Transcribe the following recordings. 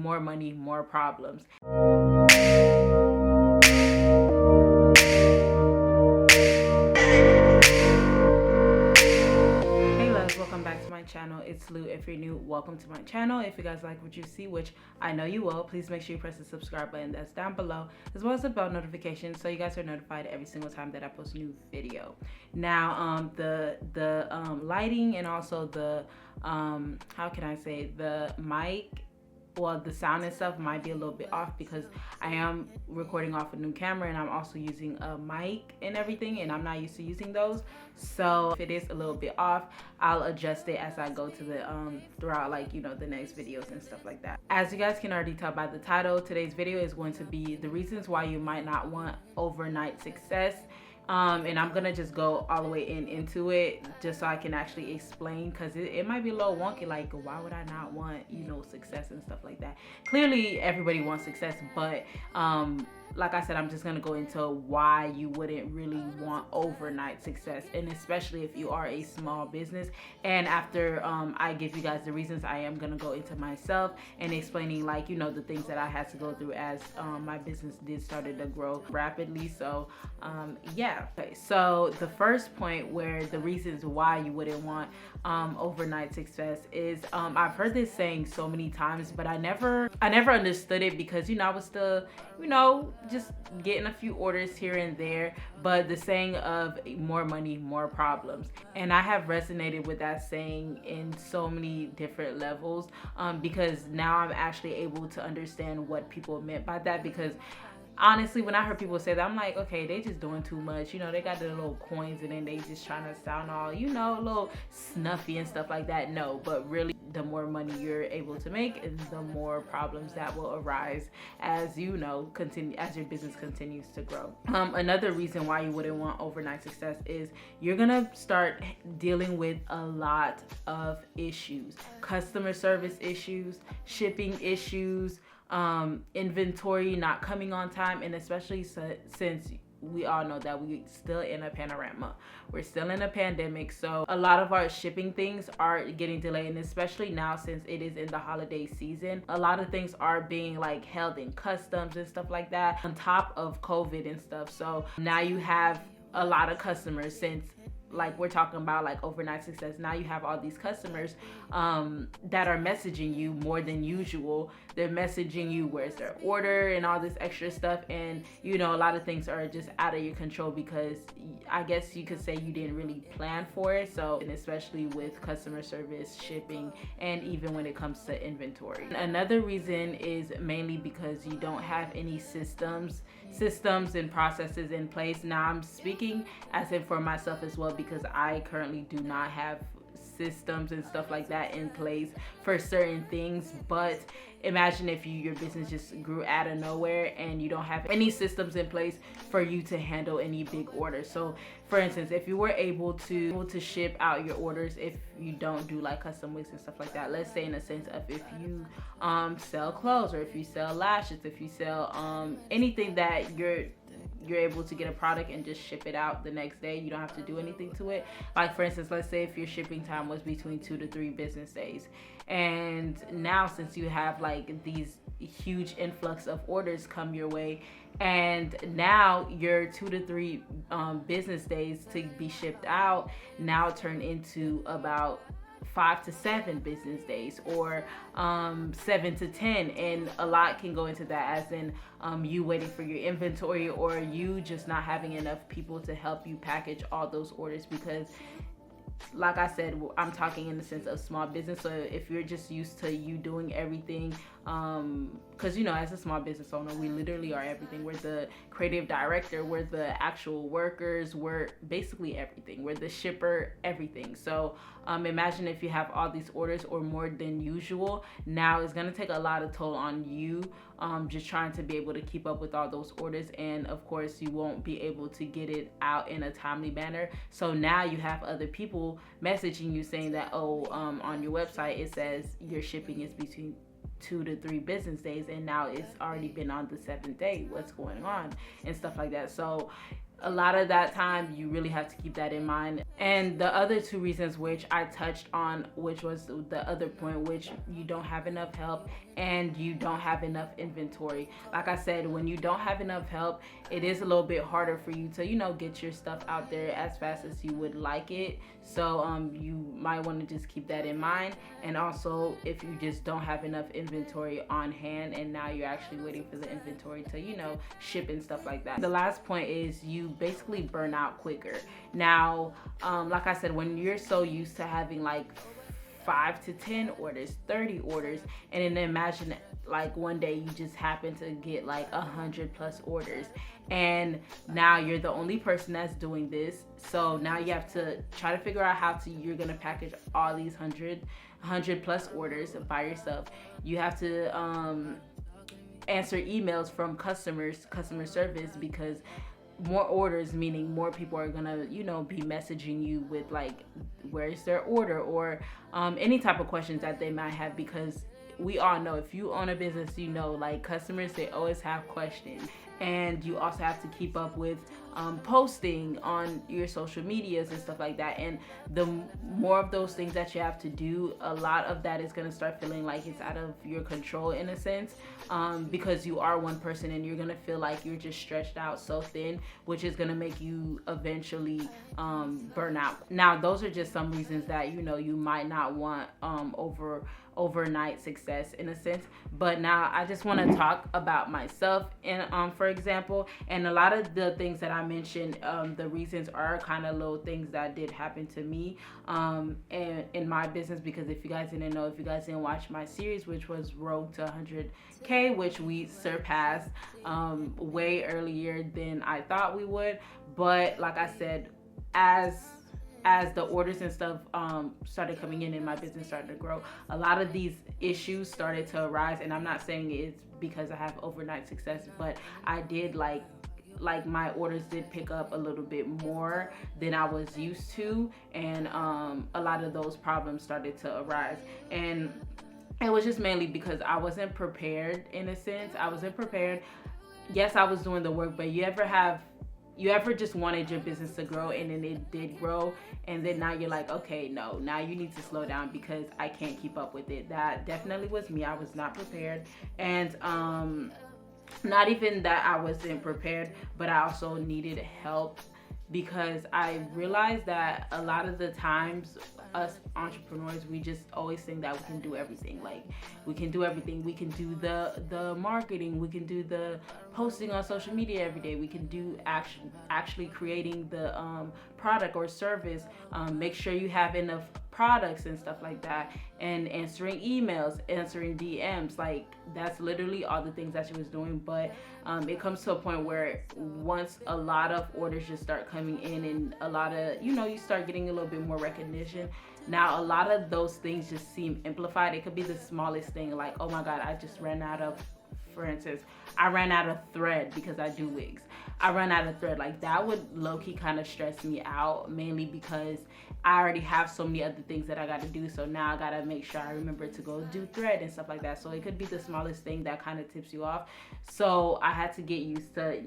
more money, more problems. Welcome back to my channel. It's Lou. If you're new, welcome to my channel. If you guys like what you see, which I know you will, please make sure you press the subscribe button that's down below, as well as the bell notification, so you guys are notified every single time that I post a new video. Now the lighting and also the how can I say, the mic, well, the sound and stuff might be a little bit off because I am recording off a new camera and I'm also using a mic and everything, and I'm not used to using those. So if it is a little bit off, I'll adjust it as I go to the throughout, like, you know, the next videos and stuff like that. As you guys can already tell by the title, today's video is going to be the reasons why you might not want overnight success. And I'm gonna just go all the way into it just so I can actually explain, because it might be a little wonky, like why would I not want, you know, success and stuff like that. Clearly everybody wants success, but like I said, I'm just gonna go into why you wouldn't really want overnight success, and especially if you are a small business. And after I give you guys the reasons, I am gonna go into myself and explaining, like, you know, the things that I had to go through as my business started to grow rapidly. So yeah. Okay, so the first point, where the reasons why you wouldn't want overnight success is, I've heard this saying so many times, but I never understood it, because, you know, I was still, you know, just getting a few orders here and there. But the saying of more money, more problems, and I have resonated with that saying in so many different levels, because now I'm actually able to understand what people meant by that. Because honestly, when I heard people say that, I'm like, okay, they just doing too much. You know, they got the little coins and then they just trying to sound all, you know, a little snuffy and stuff like that. No, but really, the more money you're able to make, the more problems that will arise as, you know, as your business continues to grow. Another reason why you wouldn't want overnight success is you're gonna start dealing with a lot of issues, customer service issues, shipping issues, inventory not coming on time, and especially since we all know that we're still in a panorama, we're still in a pandemic, so a lot of our shipping things are getting delayed. And especially now, since it is in the holiday season, a lot of things are being like held in customs and stuff like that, on top of COVID and stuff. So now you have a lot of customers, since, like, we're talking about like overnight success. Now you have all these customers that are messaging you more than usual. They're messaging you where's their order and all this extra stuff, and, you know, a lot of things are just out of your control, because I guess you could say you didn't really plan for it. So, and especially with customer service, shipping, and even when it comes to inventory. Another reason is mainly because you don't have any systems and processes in place. Now I'm speaking as if for myself as well, because I currently do not have systems and stuff like that in place for certain things. But imagine if your business just grew out of nowhere and you don't have any systems in place for you to handle any big orders. So for instance, if you were able to ship out your orders, if you don't do like custom wigs and stuff like that, let's say in a sense of if you sell clothes, or if you sell lashes, if you sell anything that you're able to get a product and just ship it out the next day, you don't have to do anything to it. Like, for instance, let's say if your shipping time was between 2 to 3 business days, and now since you have like these huge influx of orders come your way, and now your 2 to 3 business days to be shipped out now turn into about 5 to 7 business days, or 7 to 10, and a lot can go into that, as in you waiting for your inventory, or you just not having enough people to help you package all those orders. Because like I said, I'm talking in the sense of small business. So if you're just used to you doing everything, because, you know, as a small business owner, we literally are everything. We're the creative director, we're the actual workers, we're basically everything. We're the shipper, everything. So imagine if you have all these orders, or more than usual. Now it's going to take a lot of toll on you, just trying to be able to keep up with all those orders. And of course, you won't be able to get it out in a timely manner. So now you have other people messaging you saying that, on your website it says your shipping is between 2 to 3 business days, and now it's already been on the 7th day. What's going on and stuff like that. So a lot of that time you really have to keep that in mind. And the other 2 reasons, which I touched on, which was the other point, which you don't have enough help and you don't have enough inventory. Like I said, when you don't have enough help, it is a little bit harder for you to, you know, get your stuff out there as fast as you would like it. So you might want to just keep that in mind. And also, if you just don't have enough inventory on hand and now you're actually waiting for the inventory to, you know, ship and stuff like that. The last point is you basically burn out quicker. Now, like I said, when you're so used to having like 5 to 10 orders, 30 orders, and then imagine like one day you just happen to get like 100 plus orders, and now you're the only person that's doing this. So now you have to try to figure out how you're gonna package all these 100 plus orders by yourself. You have to answer emails from customer service, because more orders meaning more people are gonna, you know, be messaging you with like, where's their order, or any type of questions that they might have, because we all know, if you own a business, you know, like customers, they always have questions. And you also have to keep up with posting on your social medias and stuff like that. And the more of those things that you have to do, a lot of that is going to start feeling like it's out of your control in a sense, because you are one person and you're going to feel like you're just stretched out so thin, which is going to make you eventually burn out. Now, those are just some reasons that, you know, you might not want overnight success in a sense. But now I just want to talk about myself, and for example, and a lot of the things that I mentioned, the reasons are kind of little things that did happen to me and in my business. Because if you guys didn't know, if you guys didn't watch my series, which was Road to 100K, which we surpassed way earlier than I thought we would. But like I said, as the orders and stuff started coming in and my business started to grow, a lot of these issues started to arise. And I'm not saying it's because I have overnight success, but I did like my orders did pick up a little bit more than I was used to, and a lot of those problems started to arise. And it was just mainly because I wasn't prepared in a sense. I wasn't prepared. Yes, I was doing the work, but you ever just wanted your business to grow, and then it did grow, and then now you're like, okay, no, now you need to slow down because I can't keep up with it. That definitely was me. I was not prepared. And not even that I wasn't prepared, but I also needed help, because I realized that a lot of the times us entrepreneurs, we just always think that we can do everything. Like, we can do everything. We can do the marketing, we can do the posting on social media every day, we can do actually creating the product or service, make sure you have enough products and stuff like that, and answering emails, answering DMs. Like, that's literally all the things that she was doing. But it comes to a point where once a lot of orders just start coming in, and a lot of, you know, you start getting a little bit more recognition, now a lot of those things just seem amplified. It could be the smallest thing, like, oh my god, I just ran out of, for instance, I ran out of thread because I do wigs. I run out of thread. Like, that would low-key kind of stress me out, mainly because I already have so many other things that I got to do. So now I got to make sure I remember to go do thread and stuff like that. So it could be the smallest thing that kind of tips you off. So I had to get used to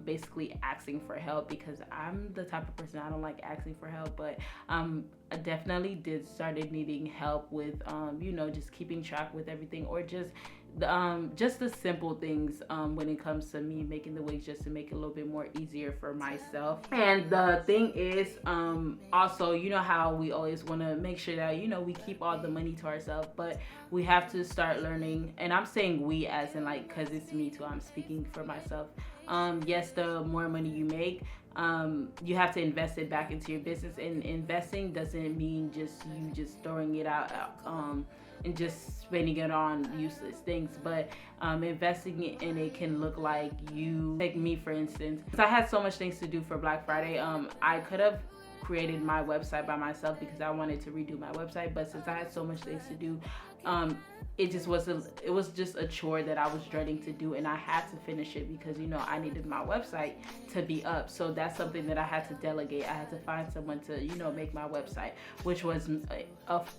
basically asking for help, because I'm the type of person, I don't like asking for help, but I definitely started needing help with you know, just keeping track with everything, or just the simple things when it comes to me making the wigs, just to make it a little bit more easier for myself. And the thing is, also, you know how we always want to make sure that, you know, we keep all the money to ourselves, but we have to start learning. And I'm saying we as in, like, because it's me too, I'm speaking for myself. Yes, the more money you make, you have to invest it back into your business. And investing doesn't mean you just throwing it out and just spending it on useless things, but investing in it can look like like me, for instance. I had so much things to do for Black Friday. I could have created my website by myself because I wanted to redo my website, but since I had so much things to do, it was just a chore that I was dreading to do, and I had to finish it because, you know, I needed my website to be up. So that's something that I had to delegate. I had to find someone to, you know, make my website, which was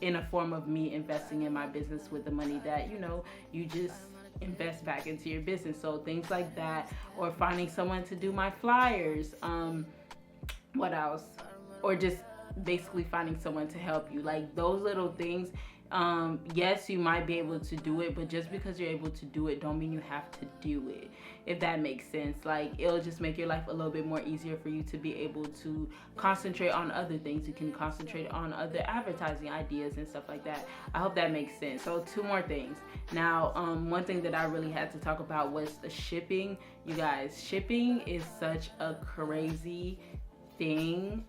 in a form of me investing in my business with the money that, you know, you just invest back into your business. So things like that, or finding someone to do my flyers, what else, or just basically finding someone to help you. Like, those little things Yes, you might be able to do it, but just because you're able to do it don't mean you have to do it, if that makes sense. Like, it'll just make your life a little bit more easier for you to be able to concentrate on other things. You can concentrate on other advertising ideas and stuff like that. I hope that makes sense. So 2 more things. Now, one thing that I really had to talk about was the shipping. You guys, shipping is such a crazy thing.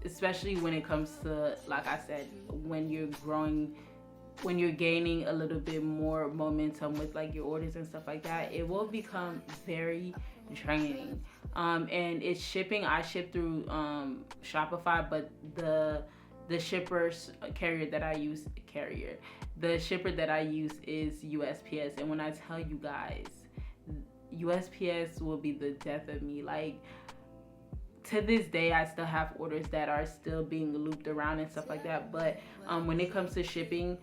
Especially when it comes to, like I said, when you're growing, when you're gaining a little bit more momentum with like your orders and stuff like that, it will become very draining. And it's shipping. I ship through Shopify, but the shipper that I use is USPS. And when I tell you guys, USPS will be the death of me. Like, to this day, I still have orders that are still being looped around and stuff like that. But when it comes to shipping,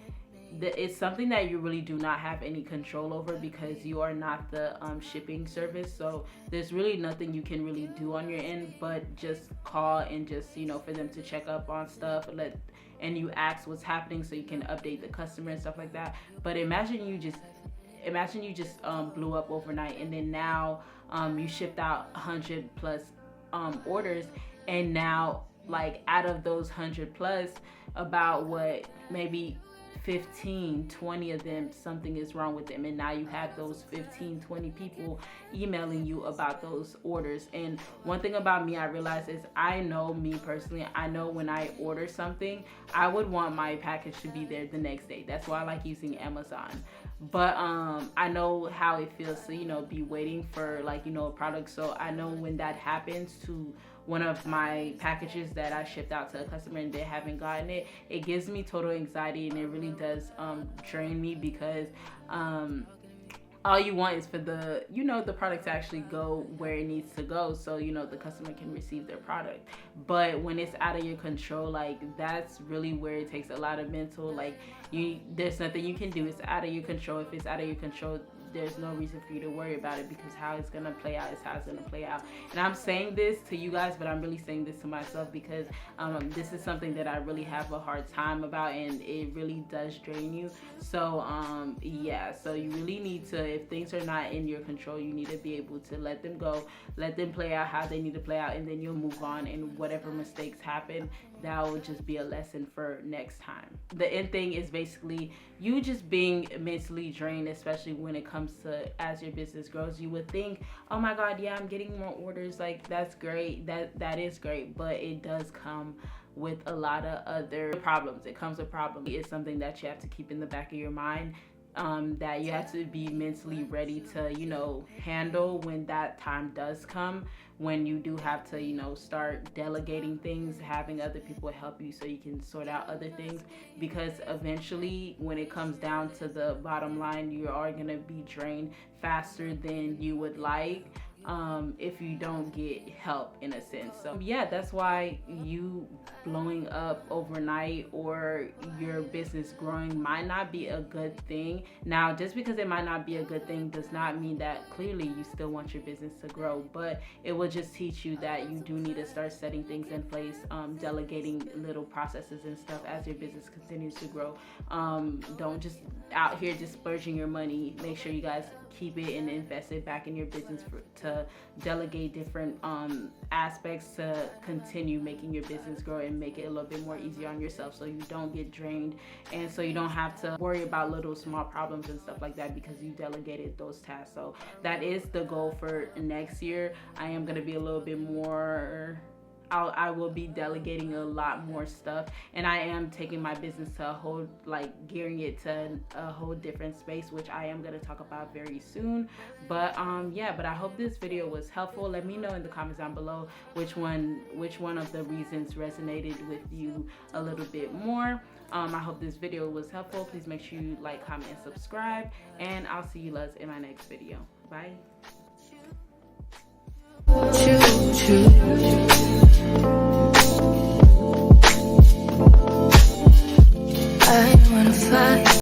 it's something that you really do not have any control over, because you are not the shipping service. So there's really nothing you can really do on your end but just call and just, you know, for them to check up on stuff, and you ask what's happening so you can update the customer and stuff like that. But imagine you just blew up overnight, and then now you shipped out 100 plus orders, and now, like, out of those 100 plus, about maybe 15-20 of them, something is wrong with them, and now you have those 15-20 people emailing you about those orders. And one thing about me I realize is, I know me personally, I know when I order something, I would want my package to be there the next day. That's why I like using Amazon. But I know how it feels to, you know, be waiting for, like, you know, a product. So I know when that happens to one of my packages that I shipped out to a customer and they haven't gotten it, it gives me total anxiety, and it really does drain me, because all you want is for the, you know, the product to actually go where it needs to go, so, you know, the customer can receive their product. But when it's out of your control, like, that's really where it takes a lot of mental, like, there's nothing you can do. It's out of your control. If it's out of your control, there's no reason for you to worry about it, because how it's gonna play out is how it's gonna play out. And I'm saying this to you guys, but I'm really saying this to myself, because this is something that I really have a hard time about, and it really does drain you. So yeah, so you really need to, if things are not in your control, you need to be able to let them go, let them play out how they need to play out, and then you'll move on. And whatever mistakes happen, that will just be a lesson for next time. The end thing is basically you just being mentally drained, especially when it comes to, as your business grows. You would think, oh my God, yeah, I'm getting more orders, like, that's great, that is great, but it does come with a lot of other problems. It comes with problems. It's something that you have to keep in the back of your mind, that you have to be mentally ready to, you know, handle when that time does come, when you do have to, you know, start delegating things, having other people help you so you can sort out other things. Because eventually, when it comes down to the bottom line, you are going to be drained faster than you would like, if you don't get help, in a sense. So yeah, that's why you blowing up overnight or your business growing might not be a good thing. Now, just because it might not be a good thing does not mean that clearly you still want your business to grow, but it will just teach you that you do need to start setting things in place, delegating little processes and stuff as your business continues to grow. Don't just out here just splurging your money. Make sure you guys keep it and invest it back in your business to delegate different aspects to continue making your business grow and make it a little bit more easier on yourself, so you don't get drained, and so you don't have to worry about little small problems and stuff like that because you delegated those tasks. So that is the goal for next year. I am going to be a little bit more, I will be delegating a lot more stuff, and I am taking my business to a whole, like, gearing it to a whole different space, which I am going to talk about very soon. But yeah, but I hope this video was helpful. Let me know in the comments down below which one of the reasons resonated with you a little bit more. I hope this video was helpful. Please make sure you like, comment, and subscribe, and I'll see you guys in my next video. Bye.